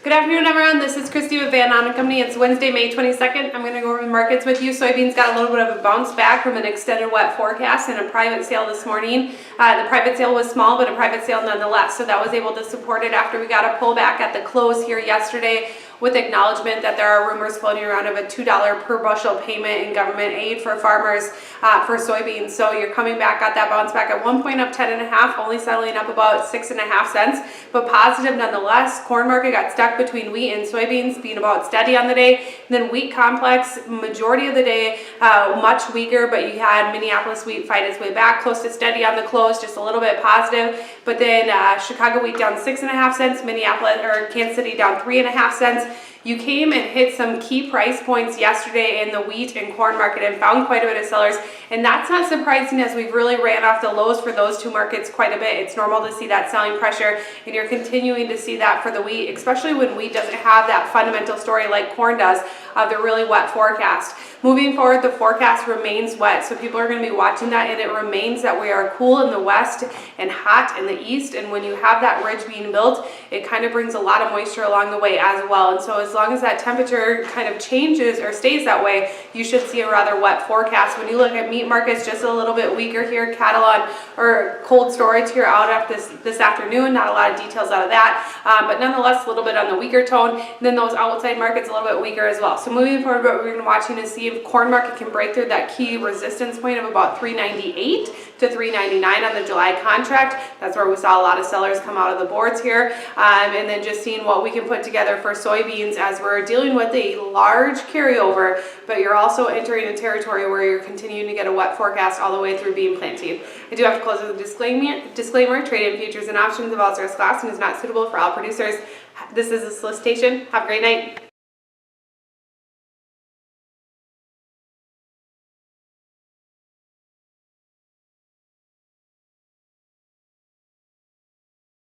Good afternoon, everyone. This is Christy with Ahn Co. It's Wednesday, May 22nd. I'm going to go over the markets with you. Soybeans got a little bit of a bounce back from an extended wet forecast and a private sale this morning. The private sale was small, but a private sale nonetheless. So that was able to support it after we got a pullback at the close here yesterday, with acknowledgement that there are rumors floating around of a $2 per bushel payment in government aid for farmers for soybeans. So you're coming back, got that bounce back at one point up 10.5, only settling up about 6.5 cents, but positive nonetheless. Corn market got stuck between wheat and soybeans, being about steady on the day. And then wheat complex, majority of the day, much weaker, but you had Minneapolis wheat fight its way back, close to steady on the close, just a little bit positive. But then Chicago wheat down 6.5 cents, Minneapolis or Kansas City down 3.5 cents. You came and hit some key price points yesterday in the wheat and corn market and found quite a bit of sellers. And that's not surprising, as we've really ran off the lows for those two markets quite a bit. It's normal to see that selling pressure, and you're continuing to see that for the wheat, especially when wheat doesn't have that fundamental story like corn does of the really wet forecast. Moving forward, the forecast remains wet, so people are going to be watching that, and it remains that we are cool in the west and hot in the east. And when you have that ridge being built, it kind of brings a lot of moisture along the way as well. And so as long as that temperature kind of changes or stays that way, you should see a rather wet forecast. When you look at meat markets, just a little bit weaker here. Cattle on or cold storage here out of this afternoon. Not a lot of details out of that, but nonetheless a little bit on the weaker tone. And then those outside markets a little bit weaker as well. So moving forward, what we're going to be watching is see if corn market can break through that key resistance point of about 398 to 399 on the July contract. That's where we saw a lot of sellers come out of the boards here. And then just seeing what we can put together for soybeans as we're dealing with a large carryover, but you're also entering a territory where you're continuing to get a wet forecast all the way through bean planting. I do have to close with a disclaimer. Trade-in futures and options of all risk class and is not suitable for all producers. This is a solicitation. Have a great night.